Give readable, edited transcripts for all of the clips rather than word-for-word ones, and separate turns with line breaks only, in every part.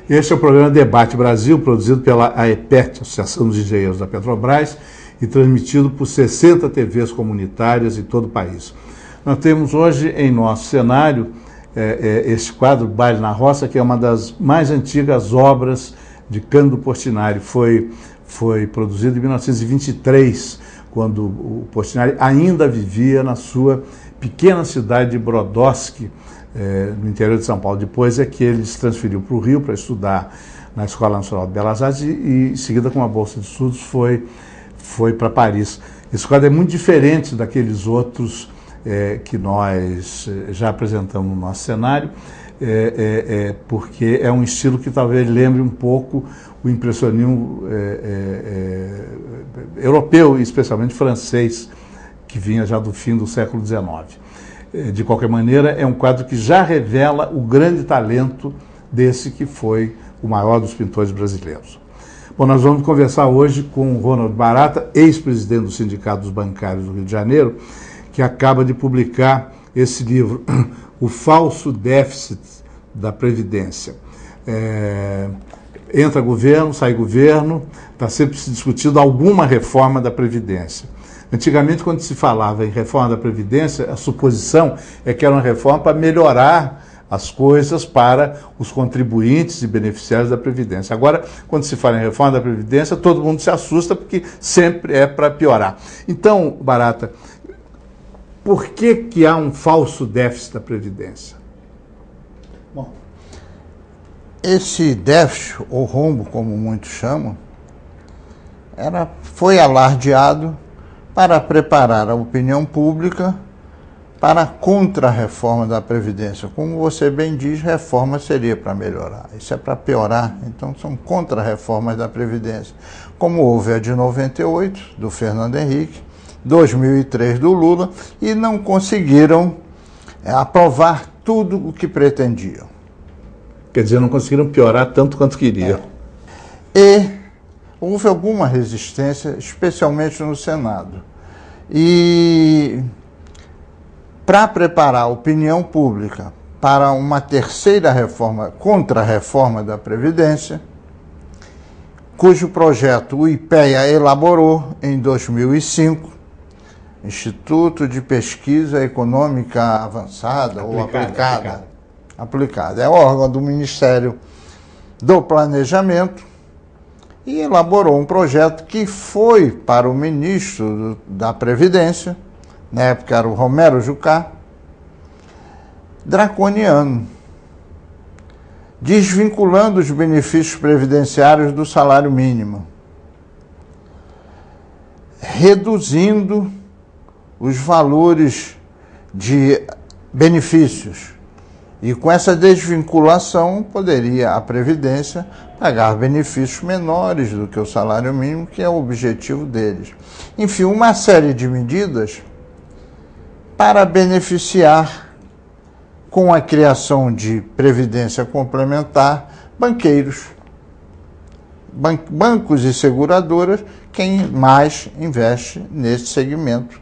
Este é o programa Debate Brasil, produzido pela AEPET, Associação dos Engenheiros da Petrobras, e transmitido por 60 TVs comunitárias em todo o país. Nós temos hoje em nosso cenário este quadro Baile na Roça, que é uma das mais antigas obras de Cândido Portinari. Foi produzido em 1923, quando o Portinari ainda vivia na sua pequena cidade de Brodowski, no interior de São Paulo. Depois é que ele se transferiu para o Rio para estudar na Escola Nacional de Belas Artes e em seguida, com uma bolsa de estudos, foi para Paris. Esse quadro é muito diferente daqueles outros que nós já apresentamos no nosso cenário, porque é um estilo que talvez lembre um pouco o impressionismo europeu, e especialmente francês, que vinha já do fim do século XIX. De qualquer maneira, é um quadro que já revela o grande talento desse que foi o maior dos pintores brasileiros. Bom, nós vamos conversar hoje com o Ronald Barata, ex-presidente do Sindicato dos Bancários do Rio de Janeiro, que acaba de publicar esse livro, O Falso Déficit da Previdência. Entra governo, sai governo, está sempre se discutindo alguma reforma da Previdência. Antigamente, quando se falava em reforma da Previdência, a suposição é que era uma reforma para melhorar as coisas para os contribuintes e beneficiários da Previdência. Agora, quando se fala em reforma da Previdência, todo mundo se assusta porque sempre é para piorar. Então, Barata, por que há um falso déficit da Previdência?
Bom, esse déficit, ou rombo, como muitos chamam, foi alardeado para preparar a opinião pública para a contra-reforma da Previdência. Como você bem diz, reforma seria para melhorar, isso é para piorar, então são contra-reformas da Previdência. Como houve a de 98, do Fernando Henrique, 2003 do Lula, e não conseguiram aprovar tudo o que pretendiam.
Quer dizer, não conseguiram piorar tanto quanto queriam.
E houve alguma resistência, especialmente no Senado. E para preparar a opinião pública para uma terceira reforma, contra-reforma da Previdência, cujo projeto o IPEA elaborou em 2005, Instituto de Pesquisa Econômica Avançada ou Aplicada. É órgão do Ministério do Planejamento, e elaborou um projeto que foi para o ministro da Previdência, na época era o Romero Jucá, draconiano, desvinculando os benefícios previdenciários do salário mínimo, reduzindo os valores de benefícios. E com essa desvinculação, poderia a Previdência pagar benefícios menores do que o salário mínimo, que é o objetivo deles. Enfim, uma série de medidas para beneficiar, com a criação de previdência complementar, banqueiros, bancos e seguradoras, quem mais investe nesse segmento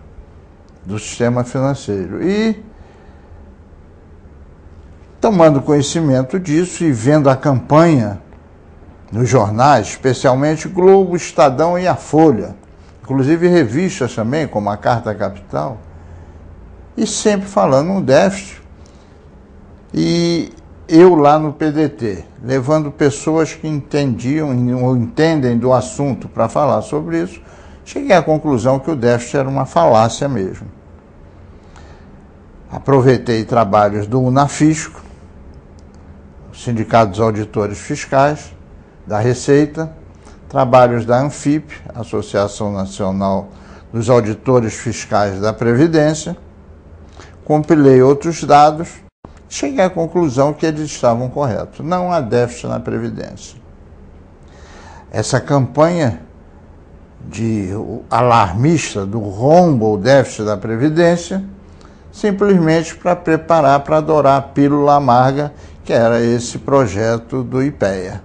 do sistema financeiro. E, tomando conhecimento disso e vendo a campanha nos jornais, especialmente Globo, Estadão e a Folha, inclusive revistas também, como a Carta Capital, e sempre falando um déficit, e eu lá no PDT, levando pessoas que entendiam ou entendem do assunto para falar sobre isso, cheguei à conclusão que o déficit era uma falácia mesmo. Aproveitei trabalhos do Unafisco, Sindicato dos Auditores Fiscais, da Receita, trabalhos da ANFIP, Associação Nacional dos Auditores Fiscais da Previdência, compilei outros dados, cheguei à conclusão que eles estavam corretos. Não há déficit na Previdência. Essa campanha alarmista do rombo ou déficit da Previdência, simplesmente para preparar, para adorar a pílula amarga, que era esse projeto do IPEA.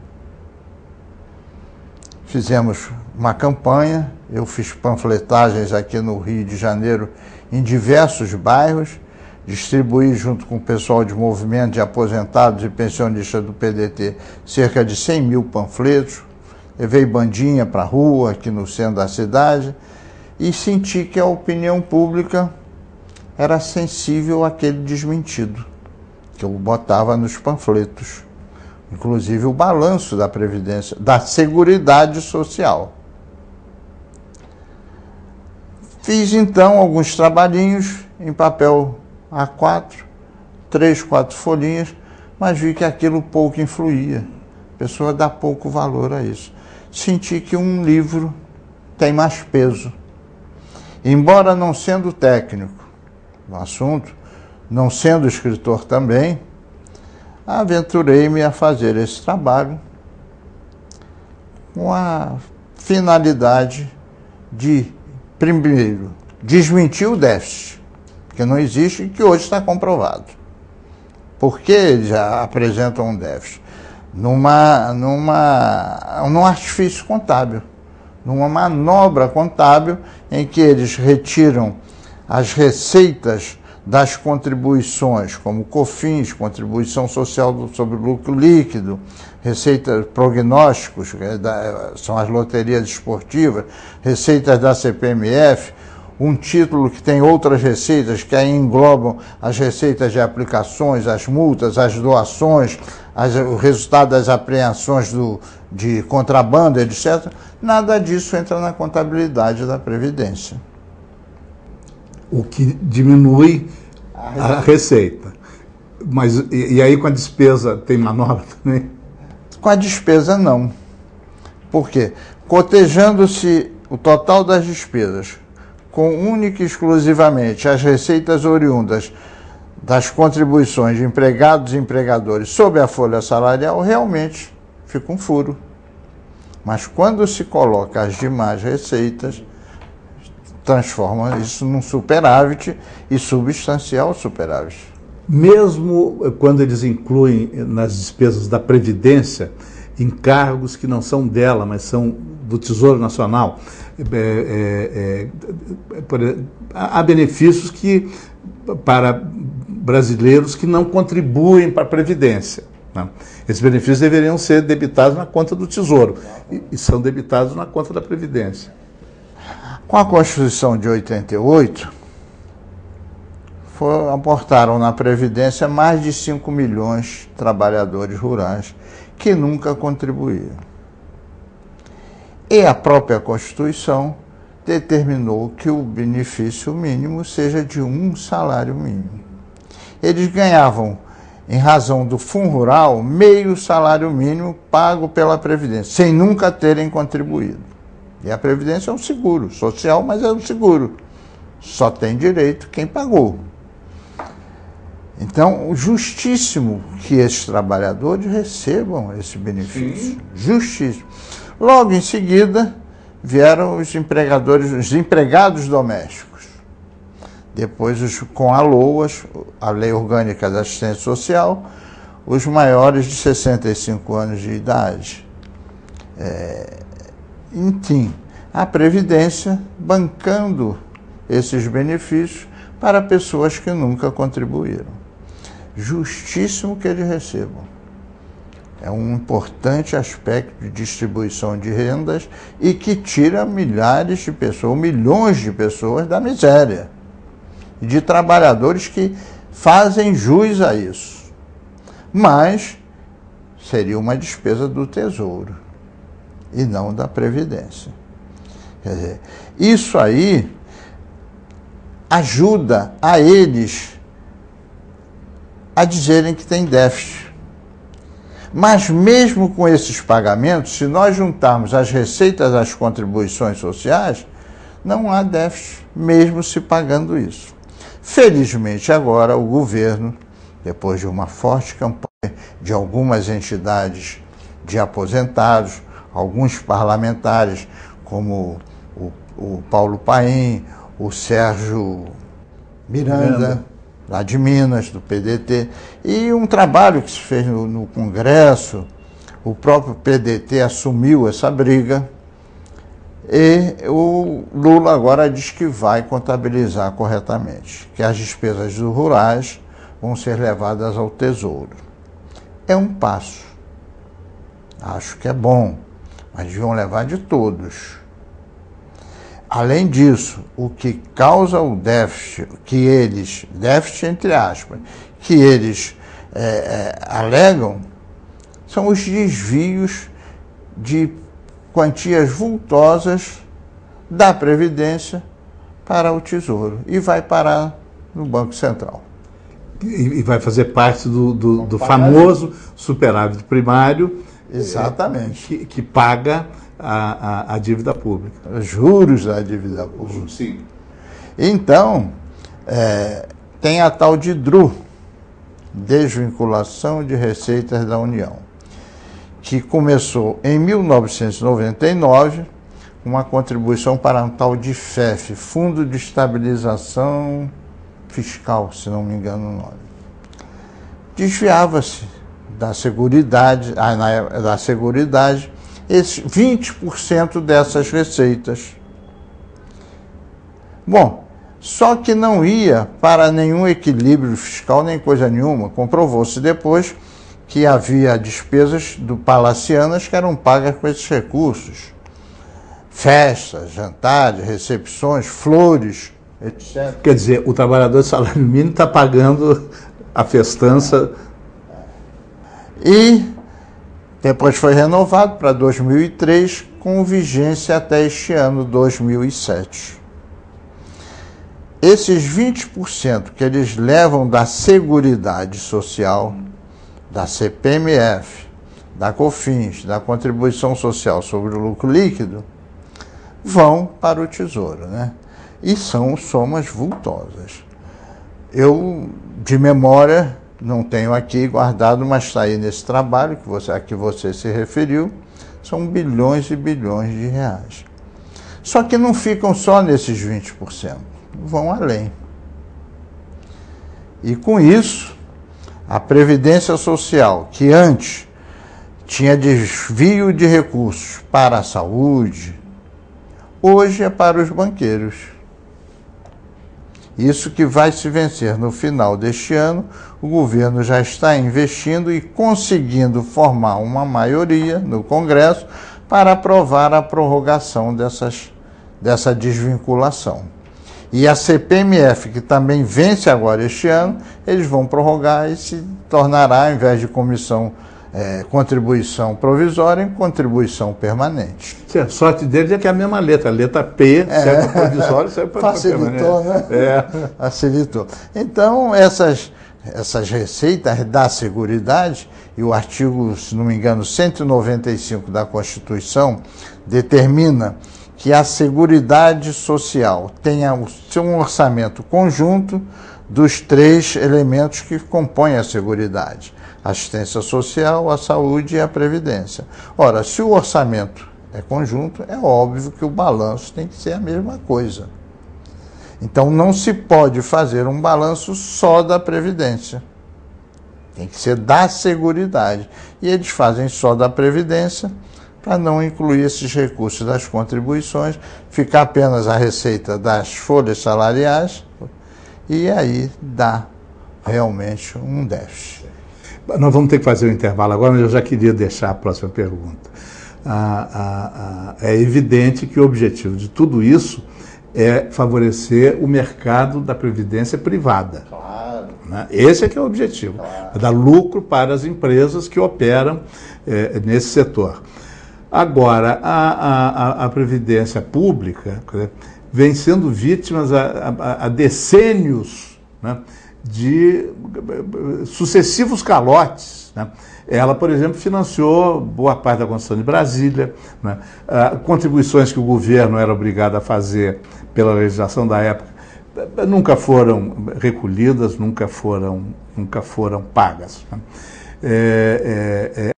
Fizemos uma campanha, eu fiz panfletagens aqui no Rio de Janeiro, em diversos bairros, distribuí junto com o pessoal de movimento de aposentados e pensionistas do PDT cerca de 100 mil panfletos, levei bandinha para a rua, aqui no centro da cidade, e senti que a opinião pública era sensível àquele desmentido que eu botava nos panfletos, inclusive o balanço da Previdência, da Seguridade Social. Fiz então alguns trabalhinhos em papel A4, 3, 4 folhinhas, mas vi que aquilo pouco influía. A pessoa dá pouco valor a isso. Senti que um livro tem mais peso. Embora não sendo técnico no assunto, não sendo escritor também, aventurei-me a fazer esse trabalho com a finalidade de, primeiro, desmentir o déficit, que não existe e que hoje está comprovado. Por que eles já apresentam um déficit? Num artifício contábil, numa manobra contábil em que eles retiram as receitas das contribuições, como COFINS, contribuição social sobre o lucro líquido, receitas prognósticos, são as loterias esportivas, receitas da CPMF, um título que tem outras receitas que aí englobam as receitas de aplicações, as multas, as doações, o resultado das apreensões de contrabando, etc. Nada disso entra na contabilidade da Previdência.
O que diminui a receita. Mas, e aí com a despesa tem manobra também?
Com a despesa não. Por quê? Cotejando-se o total das despesas com única e exclusivamente as receitas oriundas das contribuições de empregados e empregadores sobre a folha salarial, realmente fica um furo. Mas quando se coloca as demais receitas, transforma isso num superávit e substancial superávit.
Mesmo quando eles incluem nas despesas da Previdência encargos que não são dela, mas são do Tesouro Nacional, há benefícios para brasileiros que não contribuem para a Previdência, né? Esses benefícios deveriam ser debitados na conta do Tesouro e são debitados na conta da Previdência.
Com a Constituição de 88, aportaram na Previdência mais de 5 milhões de trabalhadores rurais que nunca contribuíram. E a própria Constituição determinou que o benefício mínimo seja de 1 salário mínimo. Eles ganhavam, em razão do Fundo Rural, meio salário mínimo pago pela Previdência, sem nunca terem contribuído. E a Previdência é um seguro social, mas é um seguro. Só tem direito quem pagou. Então, justíssimo que esses trabalhadores recebam esse benefício. Sim. Justíssimo. Logo em seguida, vieram os empregados domésticos. Depois, com a LOAS, a Lei Orgânica da Assistência Social, os maiores de 65 anos de idade. Enfim, a Previdência bancando esses benefícios para pessoas que nunca contribuíram. Justíssimo que eles recebam. É um importante aspecto de distribuição de rendas e que tira milhares de pessoas, milhões de pessoas da miséria. E de trabalhadores que fazem jus a isso. Mas seria uma despesa do Tesouro e não da Previdência. Quer dizer, isso aí ajuda a eles a dizerem que tem déficit. Mas mesmo com esses pagamentos, se nós juntarmos as receitas das contribuições sociais, não há déficit, mesmo se pagando isso. Felizmente agora o governo, depois de uma forte campanha de algumas entidades de aposentados, alguns parlamentares, como o Paulo Paim, o Sérgio Miranda, lá de Minas, do PDT, e um trabalho que se fez no Congresso, o próprio PDT assumiu essa briga, E o Lula agora diz que vai contabilizar corretamente, que as despesas dos rurais vão ser levadas ao Tesouro. É um passo. Acho que é bom, mas deviam levar de todos. Além disso, o que causa o déficit, déficit entre aspas, que eles alegam, são os desvios de quantias vultosas da Previdência para o Tesouro e vai parar no Banco Central.
E vai fazer parte do famoso superávit primário.
Exatamente.
Que paga a dívida pública.
Os juros da dívida pública.
Sim.
Então, tem a tal de DRU, Desvinculação de Receitas da União, que começou em 1999, uma contribuição para um tal de FEF, Fundo de Estabilização Fiscal, se não me engano o nome. Desviava-se da Seguridade, esses 20% dessas receitas. Bom, só que não ia para nenhum equilíbrio fiscal, nem coisa nenhuma. Comprovou-se depois que havia despesas palacianas que eram pagas com esses recursos. Festas, jantares, recepções, flores, etc.
Quer dizer, o trabalhador de salário mínimo está pagando a festança.
E depois foi renovado para 2003, com vigência até este ano, 2007. Esses 20% que eles levam da Seguridade Social, da CPMF, da COFINS, da Contribuição Social sobre o Lucro Líquido, vão para o Tesouro, né? E são somas vultosas. Eu, de memória, não tenho aqui guardado, mas está aí nesse trabalho a que você se referiu, são bilhões e bilhões de reais. Só que não ficam só nesses 20%, vão além. E com isso, a Previdência Social, que antes tinha desvio de recursos para a saúde, hoje é para os banqueiros. Isso que vai se vencer no final deste ano, o governo já está investindo e conseguindo formar uma maioria no Congresso para aprovar a prorrogação dessa desvinculação. E a CPMF, que também vence agora este ano, eles vão prorrogar e se tornará, ao invés de contribuição provisória, em contribuição permanente.
A sorte deles é que é a mesma letra. A letra P serve para provisório, serve para permanente.
Facilitou, né? Facilitou. Então, essas receitas da Seguridade, e o artigo, se não me engano, 195 da Constituição, determina que a Seguridade Social tenha o seu orçamento conjunto dos 3 elementos que compõem a Seguridade: assistência social, a saúde e a previdência. Ora, se o orçamento é conjunto, é óbvio que o balanço tem que ser a mesma coisa. Então, não se pode fazer um balanço só da previdência. Tem que ser da Seguridade. E eles fazem só da previdência, para não incluir esses recursos das contribuições, ficar apenas a receita das folhas salariais, e aí dá realmente um déficit.
Nós vamos ter que fazer um intervalo agora, mas eu já queria deixar a próxima pergunta. É evidente que o objetivo de tudo isso é favorecer o mercado da previdência privada.
Claro.
Né? Esse é que é o objetivo.
Claro.
É dar lucro para as empresas que operam nesse setor. Agora, a previdência pública vem sendo vítima há decênios, né, de sucessivos calotes, né? Ela, por exemplo, financiou boa parte da construção de Brasília, né? Contribuições que o governo era obrigado a fazer pela legislação da época nunca foram recolhidas, nunca foram pagas, né?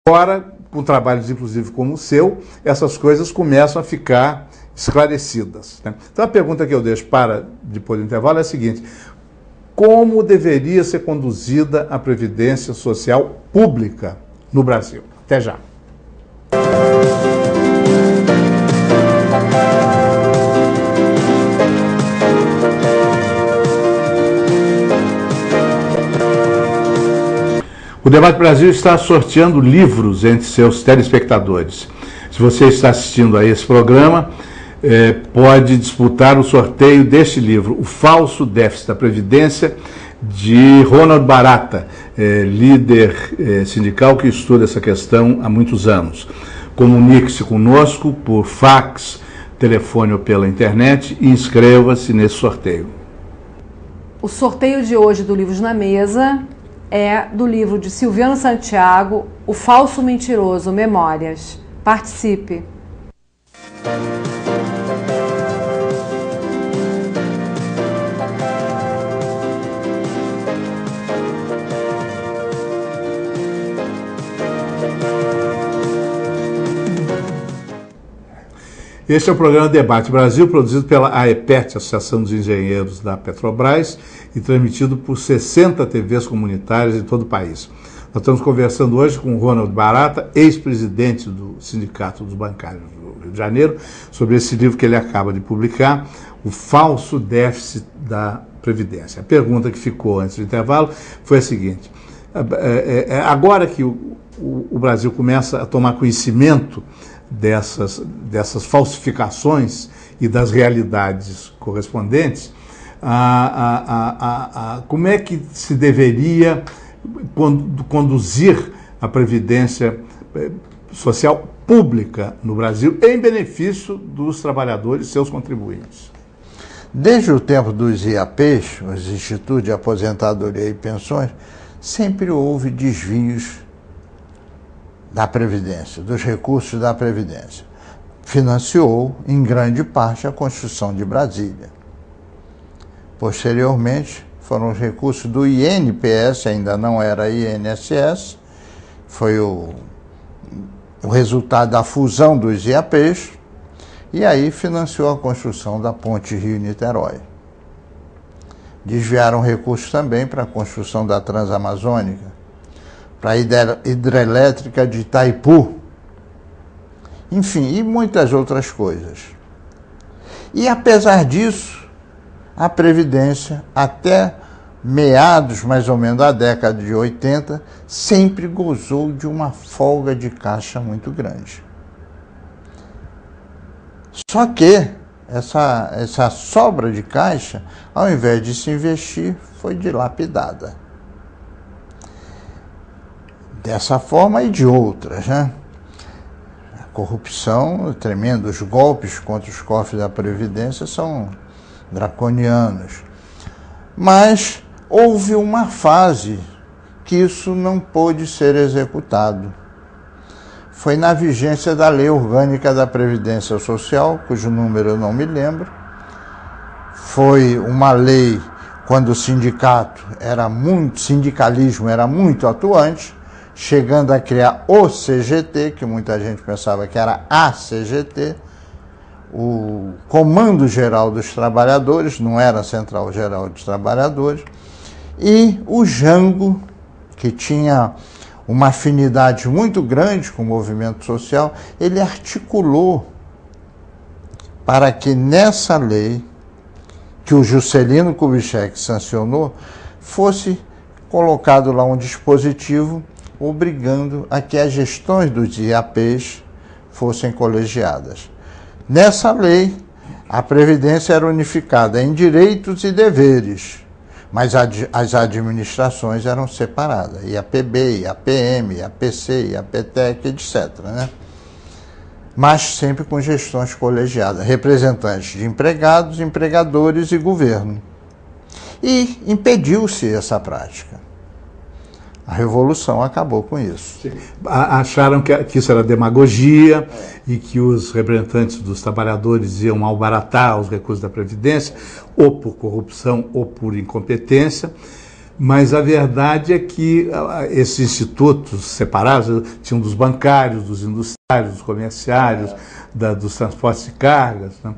Agora, com trabalhos inclusive como o seu, essas coisas começam a ficar esclarecidas, né? Então a pergunta que eu deixo para depois do intervalo é a seguinte: como deveria ser conduzida a Previdência Social pública no Brasil? Até já. O Debate Brasil está sorteando livros entre seus telespectadores. Se você está assistindo a esse programa, pode disputar o sorteio deste livro, O Falso Déficit da Previdência, de Ronald Barata, líder sindical que estuda essa questão há muitos anos. Comunique-se conosco por fax, telefone ou pela internet e inscreva-se nesse sorteio.
O sorteio de hoje do Livros na Mesa é do livro de Silviano Santiago, O Falso Mentiroso, Memórias. Participe!
Este é o programa Debate Brasil, produzido pela AEPET, Associação dos Engenheiros da Petrobras, e transmitido por 60 TVs comunitárias em todo o país. Nós estamos conversando hoje com o Ronald Barata, ex-presidente do Sindicato dos Bancários do Rio de Janeiro, sobre esse livro que ele acaba de publicar, O Falso Déficit da Previdência. A pergunta que ficou antes do intervalo foi a seguinte: agora que o Brasil começa a tomar conhecimento dessas falsificações e das realidades correspondentes, como é que se deveria conduzir a previdência social pública no Brasil em benefício dos trabalhadores e seus contribuintes?
Desde o tempo dos IAPs, os Institutos de Aposentadoria e Pensões, sempre houve desvios da Previdência, dos recursos da Previdência. Financiou, em grande parte, a construção de Brasília. Posteriormente, foram os recursos do INPS, ainda não era INSS, foi o resultado da fusão dos IAPs, e aí financiou a construção da Ponte Rio-Niterói. Desviaram recursos também para a construção da Transamazônica, para a hidrelétrica de Itaipu, enfim, e muitas outras coisas. E apesar disso, a Previdência, até meados mais ou menos da década de 80, sempre gozou de uma folga de caixa muito grande. Só que essa sobra de caixa, ao invés de se investir, foi dilapidada. Dessa forma e de outras, né? A corrupção, tremendos golpes contra os cofres da Previdência são draconianos. Mas houve uma fase que isso não pôde ser executado. Foi na vigência da Lei Orgânica da Previdência Social, cujo número eu não me lembro. Foi uma lei quando o sindicalismo era muito atuante, chegando a criar o CGT, que muita gente pensava que era a CGT, o Comando Geral dos Trabalhadores, não era a Central Geral dos Trabalhadores, e o Jango, que tinha uma afinidade muito grande com o movimento social, ele articulou para que nessa lei, que o Juscelino Kubitschek sancionou, fosse colocado lá um dispositivo obrigando a que as gestões dos IAPs fossem colegiadas. Nessa lei, a Previdência era unificada em direitos e deveres, mas as administrações eram separadas, IAPB, IAPM, IAPC, IAPTEC, etc., né? Mas sempre com gestões colegiadas, representantes de empregados, empregadores e governo. E impediu-se essa prática. A Revolução acabou com isso.
Acharam que isso era demagogia e que os representantes dos trabalhadores iam malbaratar os recursos da Previdência, ou por corrupção ou por incompetência, mas a verdade é que esses institutos separados, tinham dos bancários, dos industriários, dos comerciários, dos transportes de cargas, né,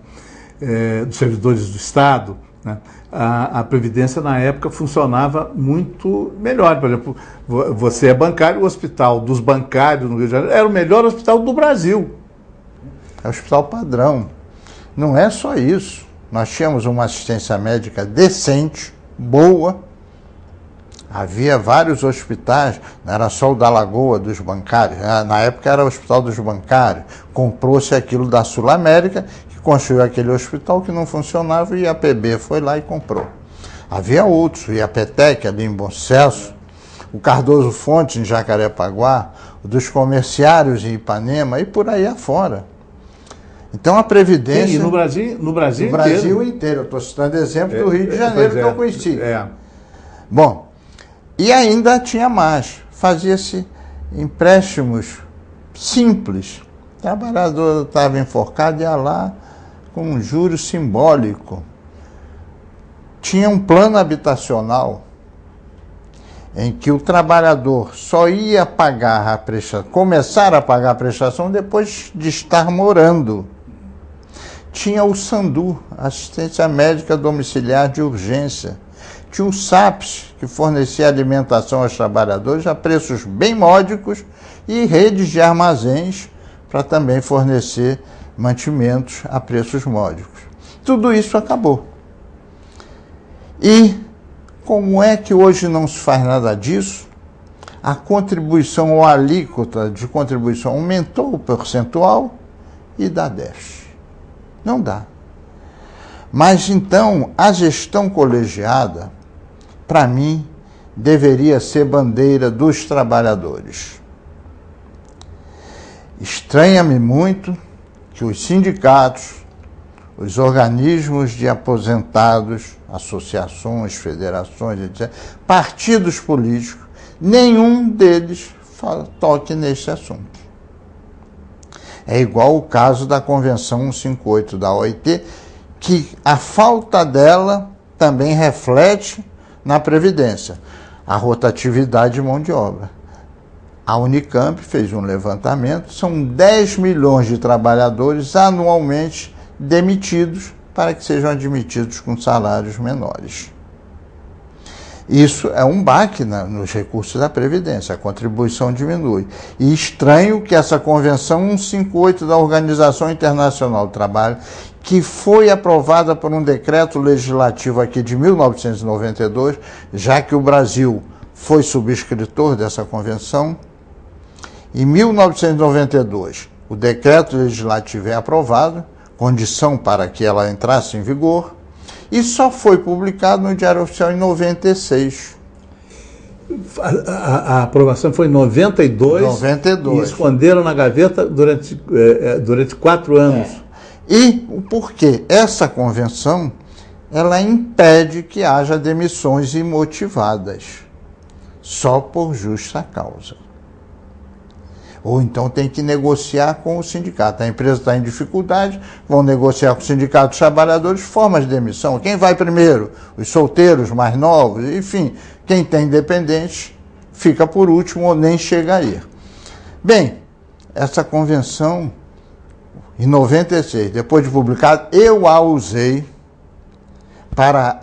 dos servidores do Estado, né. A Previdência, na época, funcionava muito melhor. Por exemplo, você é bancário, o hospital dos bancários no Rio de Janeiro era o melhor hospital do Brasil.
É o hospital padrão. Não é só isso. Nós tínhamos uma assistência médica decente, boa, Havia vários hospitais, não era só o da Lagoa dos bancários, na época era o Hospital dos Bancários. Comprou-se aquilo da Sul América, que construiu aquele hospital que não funcionava, e a PB foi lá e comprou. Havia outros, o IAPETEC ali em Bom Sucesso, o Cardoso Fontes em Jacarepaguá, o dos comerciários em Ipanema e por aí afora. Então a Previdência...
Sim, e no Brasil
inteiro. No Brasil inteiro. Eu estou citando exemplo do Rio de Janeiro que eu conheci. Bom, e ainda tinha mais. Fazia-se empréstimos simples. O trabalhador estava enforcado, ia lá com um juro simbólico. Tinha um plano habitacional em que o trabalhador só ia pagar a prestação, começar a pagar a prestação depois de estar morando. Tinha o SANDU, Assistência Médica Domiciliar de Urgência. Tinha o SAPS, que fornecia alimentação aos trabalhadores a preços bem módicos, e redes de armazéns para também fornecer mantimentos a preços módicos. Tudo isso acabou. E como é que hoje não se faz nada disso? A contribuição ou a alíquota de contribuição aumentou o percentual e dá déficit. Não dá. Mas então, a gestão colegiada, para mim, deveria ser bandeira dos trabalhadores. Estranha-me muito que os sindicatos, os organismos de aposentados, associações, federações, etc., partidos políticos, nenhum deles toque nesse assunto. É igual o caso da Convenção 158 da OIT, que a falta dela também reflete na Previdência, a rotatividade de mão de obra. A Unicamp fez um levantamento, são 10 milhões de trabalhadores anualmente demitidos para que sejam admitidos com salários menores. Isso é um baque nos recursos da Previdência, a contribuição diminui. E estranho que essa Convenção 158 da Organização Internacional do Trabalho, que foi aprovada por um decreto legislativo aqui de 1992, já que o Brasil foi subscritor dessa convenção, em 1992 o decreto legislativo é aprovado, condição para que ela entrasse em vigor, e só foi publicado no Diário Oficial em 96.
A aprovação foi em 92.
92.
E esconderam na gaveta durante 4 anos.
E por quê? Essa convenção, ela impede que haja demissões imotivadas, só por justa causa. Ou então tem que negociar com o sindicato. A empresa está em dificuldade, vão negociar com o sindicato dos trabalhadores formas de demissão. Quem vai primeiro? Os solteiros mais novos, enfim, quem tem dependentes fica por último ou nem chega a ir. Bem, essa convenção, em 96, depois de publicada, eu a usei para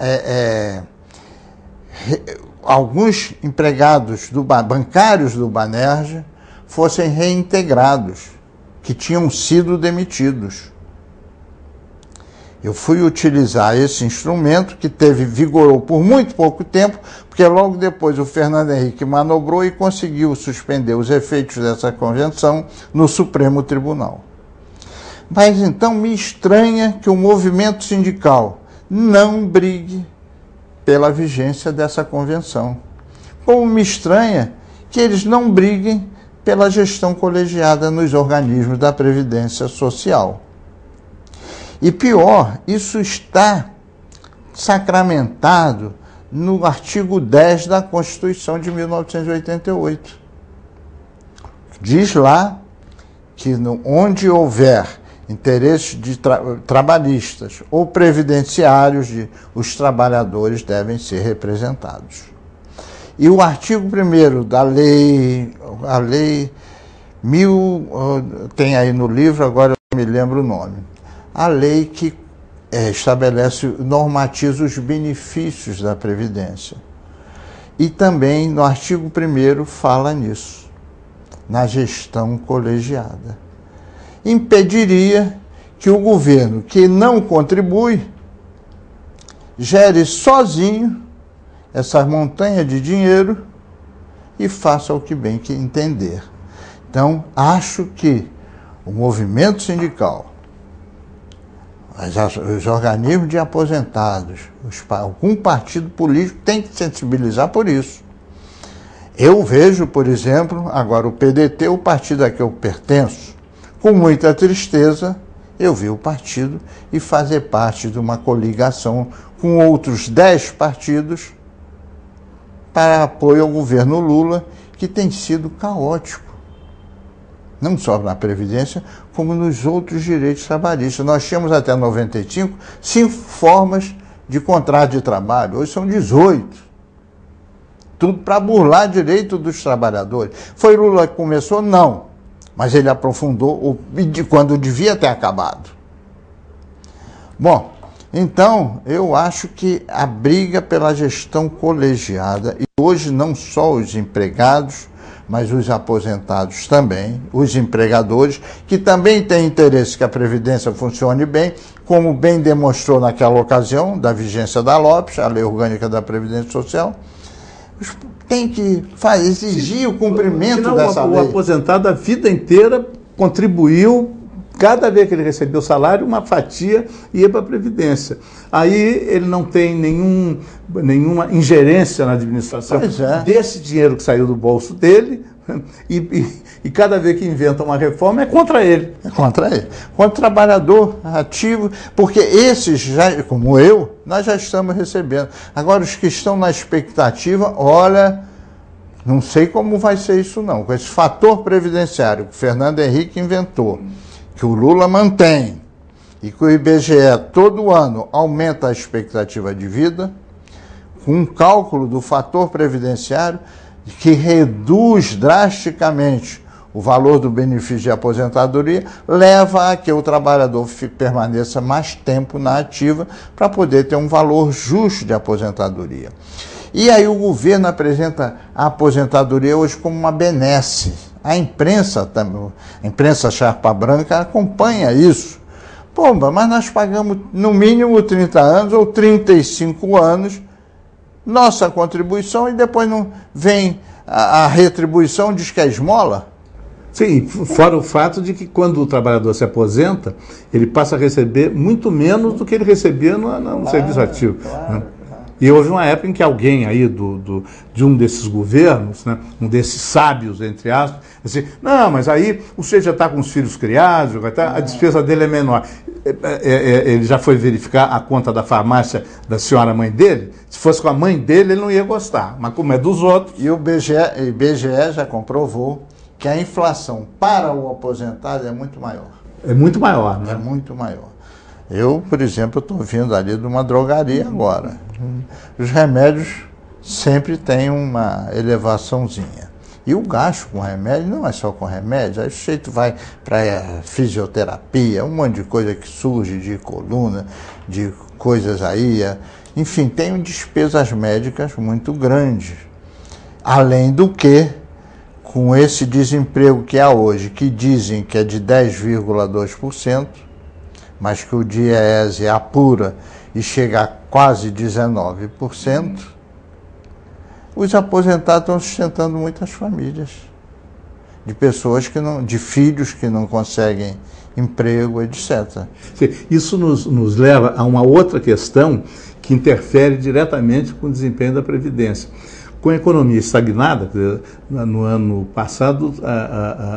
alguns empregados bancários do Banerj fossem reintegrados, que tinham sido demitidos. Eu fui utilizar esse instrumento, que vigorou por muito pouco tempo, porque logo depois o Fernando Henrique manobrou e conseguiu suspender os efeitos dessa convenção no Supremo Tribunal. Mas então me estranha que o movimento sindical não brigue pela vigência dessa convenção. Como me estranha que eles não briguem pela gestão colegiada nos organismos da Previdência Social. E pior, isso está sacramentado no artigo 10 da Constituição de 1988. Diz lá que onde houver interesses de trabalhistas ou previdenciários, os trabalhadores devem ser representados. E o artigo 1º da lei, tem aí no livro, agora eu não me lembro o nome, a lei que normatiza os benefícios da Previdência. E também no artigo 1º fala nisso, na gestão colegiada. Impediria que o governo, que não contribui, gere sozinho essa montanha de dinheiro e faça o que bem que entender. Então, acho que o movimento sindical, os organismos de aposentados, algum partido político tem que sensibilizar por isso. Eu vejo, por exemplo, agora o PDT, o partido a que eu pertenço, com muita tristeza, eu vi o partido e fazer parte de uma coligação com outros 10 partidos para apoio ao governo Lula, que tem sido caótico. Não só na Previdência, como nos outros direitos trabalhistas. Nós tínhamos até 95, 5 formas de contrato de trabalho. Hoje são 18. Tudo para burlar direito dos trabalhadores. Foi Lula que começou? Não. Mas ele aprofundou quando devia ter acabado. Bom, então eu acho que a briga pela gestão colegiada, e hoje não só os empregados, mas os aposentados também, os empregadores, que também têm interesse que a Previdência funcione bem, como bem demonstrou naquela ocasião da vigência da LOPS, a Lei Orgânica da Previdência Social, tem que exigir o cumprimento dessa lei.
O aposentado a vida inteira contribuiu, cada vez que ele recebeu salário, uma fatia ia para a Previdência. Aí ele não tem nenhuma ingerência na administração desse dinheiro que saiu do bolso dele, e cada vez que inventa uma reforma é contra ele.
É contra ele. Contra o trabalhador ativo, porque esses, já, como eu, nós já estamos recebendo. Agora, os que estão na expectativa, olha, não sei como vai ser isso não, com esse fator previdenciário que o Fernando Henrique inventou, que o Lula mantém, e que o IBGE todo ano aumenta a expectativa de vida, com um cálculo do fator previdenciário que reduz drasticamente o valor do benefício de aposentadoria, leva a que o trabalhador permaneça mais tempo na ativa para poder ter um valor justo de aposentadoria. E aí o governo apresenta a aposentadoria hoje como uma benesse. A imprensa, a imprensa charpa branca, acompanha isso. Pomba, mas nós pagamos no mínimo 30 anos ou 35 anos nossa contribuição e depois não vem a retribuição, diz que é esmola?
Sim, fora o fato de que quando o trabalhador se aposenta, ele passa a receber muito menos do que ele recebia no serviço ativo.
Claro.
Né? E houve uma época em que alguém aí de um desses governos, né, um desses sábios, entre aspas, assim, não, mas aí o senhor já está com os filhos criados, a despesa dele é menor. Ele já foi verificar a conta da farmácia da senhora mãe dele? Se fosse com a mãe dele, ele não ia gostar, mas como é dos outros...
E o IBGE já comprovou que a inflação para o aposentado é muito maior.
É muito maior, né?
É muito maior. Eu, por exemplo, estou vindo ali de uma drogaria agora. Os remédios sempre têm uma elevaçãozinha. E o gasto com remédio não é só com remédio, aí o sujeito vai para fisioterapia, um monte de coisa que surge de coluna, de coisas aí. Enfim, tem despesas médicas muito grandes. Além do que, com esse desemprego que há hoje, que dizem que é de 10,2%, mas que o DIEESE apura e chega a quase 19%, os aposentados estão sustentando muitas famílias, de pessoas de filhos que não conseguem emprego, etc.
Isso nos leva a uma outra questão que interfere diretamente com o desempenho da Previdência. Com a economia estagnada, no ano passado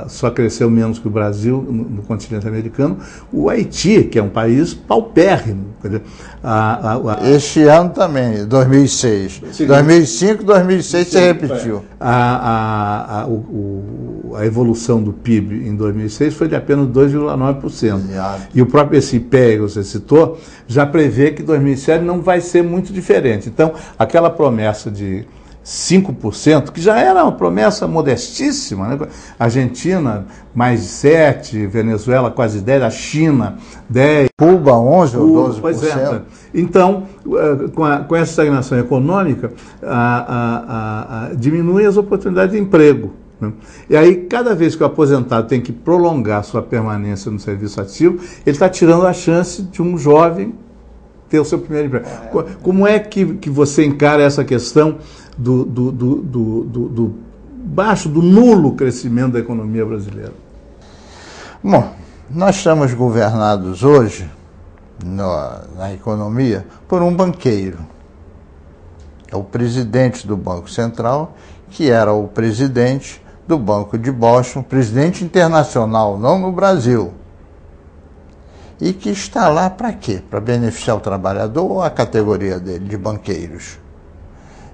só cresceu menos que o Brasil no continente americano, o Haiti, que é um país paupérrimo.
Este ano também, 2006. Sim. 2005, 2006 se repetiu.
A evolução do PIB em 2006 foi de apenas 2,9%. E o próprio esse IPEA que você citou já prevê que 2007 não vai ser muito diferente. Então, aquela promessa de 5%, que já era uma promessa modestíssima, né? Argentina mais 7%, Venezuela quase 10%, a China 10%.
Cuba 11% ou 12%.
Pois é. Então, com essa estagnação econômica, diminui as oportunidades de emprego. Né? E aí, cada vez que o aposentado tem que prolongar sua permanência no serviço ativo, ele está tirando a chance de um jovem ter o seu primeiro emprego. Como é que você encara essa questão do baixo, do nulo crescimento da economia brasileira?
Bom, nós estamos governados hoje, na economia, por um banqueiro. É o presidente do Banco Central, que era o presidente do Banco de Boston, presidente internacional, não no Brasil. E que está lá para quê? Para beneficiar o trabalhador ou a categoria dele, de banqueiros?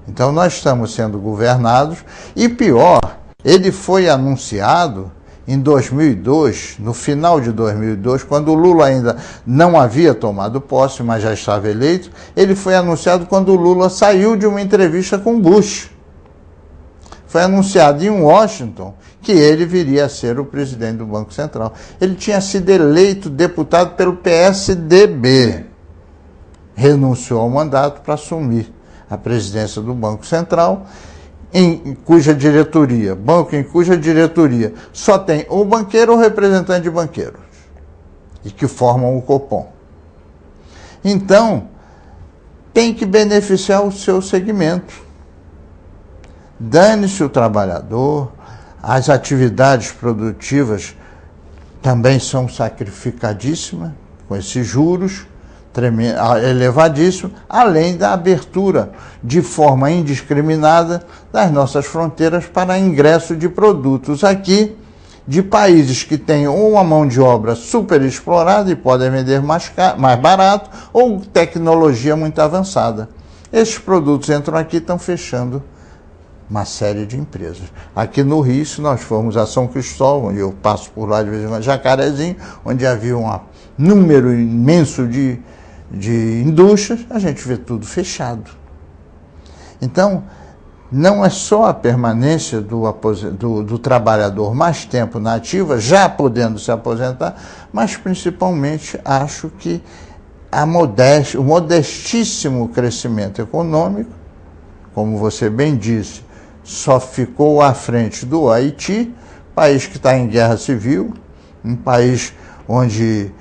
Então nós estamos sendo governados, e pior, ele foi anunciado em 2002, no final de 2002, quando o Lula ainda não havia tomado posse, mas já estava eleito. Ele foi anunciado quando o Lula saiu de uma entrevista com Bush. Foi anunciado em Washington que ele viria a ser o presidente do Banco Central. Ele tinha sido eleito deputado pelo PSDB. Renunciou ao mandato para assumir a presidência do Banco Central, em cuja diretoria, banco em cuja diretoria só tem ou banqueiro ou representante de banqueiros, e que formam o Copom. Então, tem que beneficiar o seu segmento. Dane-se o trabalhador, as atividades produtivas também são sacrificadíssimas, com esses juros elevadíssimo, além da abertura de forma indiscriminada das nossas fronteiras para ingresso de produtos aqui de países que têm ou uma mão de obra super explorada e podem vender mais barato, ou tecnologia muito avançada. Esses produtos entram aqui e estão fechando uma série de empresas. Aqui no Rio, se nós formos a São Cristóvão, e eu passo por lá de vez em quando, Jacarezinho, onde havia um número imenso de indústrias, a gente vê tudo fechado. Então, não é só a permanência do trabalhador mais tempo na ativa, já podendo se aposentar, mas principalmente acho que o modestíssimo crescimento econômico, como você bem disse, só ficou à frente do Haiti, país que está em guerra civil, um país onde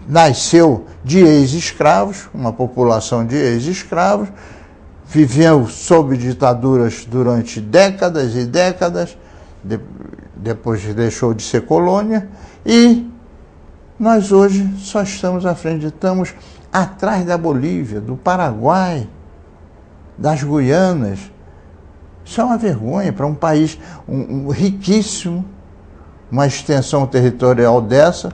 nasceu de ex-escravos, uma população de ex-escravos, viveu sob ditaduras durante décadas e décadas, depois deixou de ser colônia, e nós hoje só estamos à frente, estamos atrás da Bolívia, do Paraguai, das Guianas. Isso é uma vergonha para um país riquíssimo, uma extensão territorial dessa,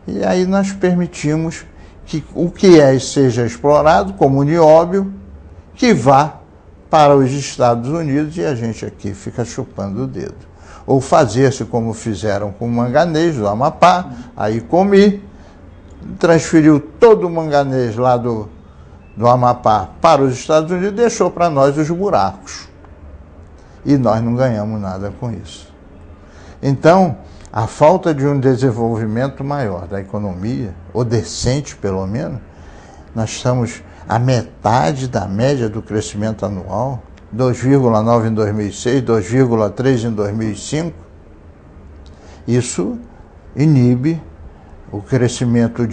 e aí nós permitimos que o que seja explorado como nióbio, que vá para os Estados Unidos e a gente aqui fica chupando o dedo. Ou fazer-se como fizeram com o manganês do Amapá, aí Comi transferiu todo o manganês lá do Amapá para os Estados Unidos e deixou para nós os buracos. E nós não ganhamos nada com isso. Então, a falta de um desenvolvimento maior da economia, ou decente pelo menos, nós estamos a metade da média do crescimento anual, 2,9 em 2006, 2,3 em 2005. Isso inibe o crescimento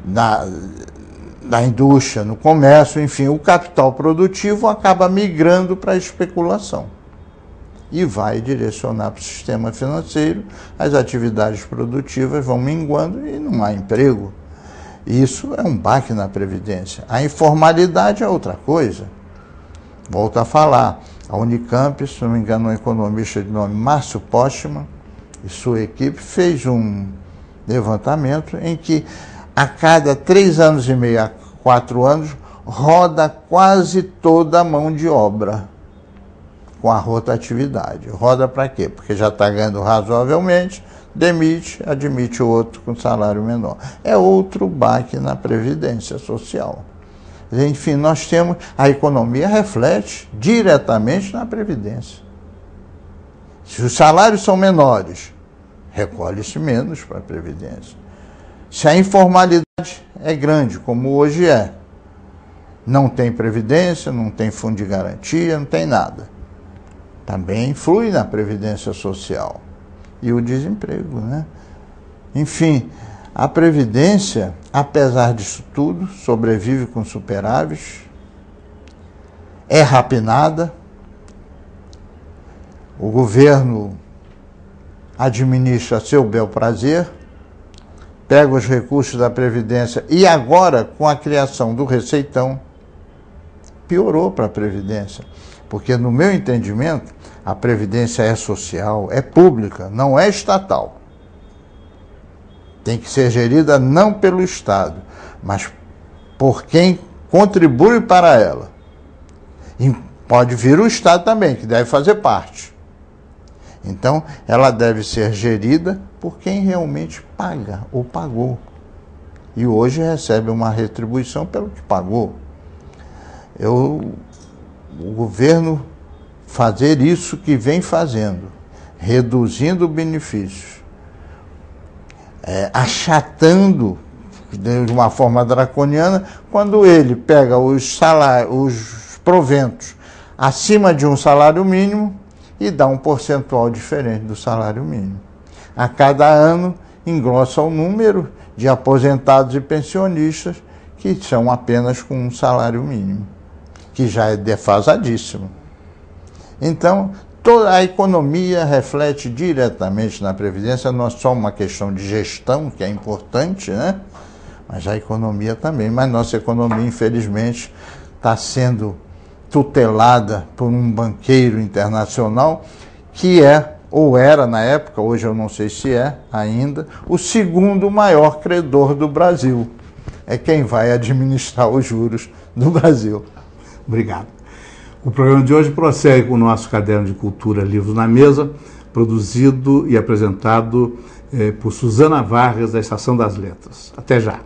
da indústria, no comércio, enfim, o capital produtivo acaba migrando para a especulação e vai direcionar para o sistema financeiro, as atividades produtivas vão minguando e não há emprego. Isso é um baque na Previdência. A informalidade é outra coisa. Volto a falar, a Unicamp, se não me engano, um economista de nome Márcio Postman e sua equipe fez um levantamento em que a cada 3 anos e meio a 4 anos roda quase toda a mão de obra com a rotatividade. Roda para quê? Porque já está ganhando razoavelmente, demite, admite o outro com salário menor. É outro baque na Previdência Social. Enfim, nós temos, a economia reflete diretamente na Previdência. Se os salários são menores, recolhe-se menos para a Previdência. Se a informalidade é grande, como hoje é, não tem Previdência, não tem fundo de garantia, não tem nada. Também influi na Previdência Social. E o desemprego, né? Enfim, A Previdência, apesar disso tudo, sobrevive com superávit, é rapinada, o governo administra a seu bel prazer, pega os recursos da Previdência e agora, com a criação do Receitão, piorou para a Previdência. Porque, no meu entendimento, a Previdência é social, é pública, não é estatal. Tem que ser gerida não pelo Estado, mas por quem contribui para ela. E pode vir o Estado também, que deve fazer parte. Então, ela deve ser gerida por quem realmente paga ou pagou. E hoje recebe uma retribuição pelo que pagou. O governo fazer isso que vem fazendo, reduzindo benefícios, achatando de uma forma draconiana, quando ele pega os proventos acima de um salário mínimo e dá um percentual diferente do salário mínimo. A cada ano engrossa o número de aposentados e pensionistas que são apenas com um salário mínimo, que já é defasadíssimo. Então, toda a economia reflete diretamente na Previdência, não é só uma questão de gestão, que é importante, né? Mas a economia também. Mas nossa economia, infelizmente, está sendo tutelada por um banqueiro internacional que é, ou era na época, hoje eu não sei se é ainda, o segundo maior credor do Brasil. É quem vai administrar os juros do Brasil.
Obrigado. O programa de hoje prossegue com o nosso caderno de cultura Livros na Mesa, produzido e apresentado por Suzana Vargas, da Estação das Letras. Até já.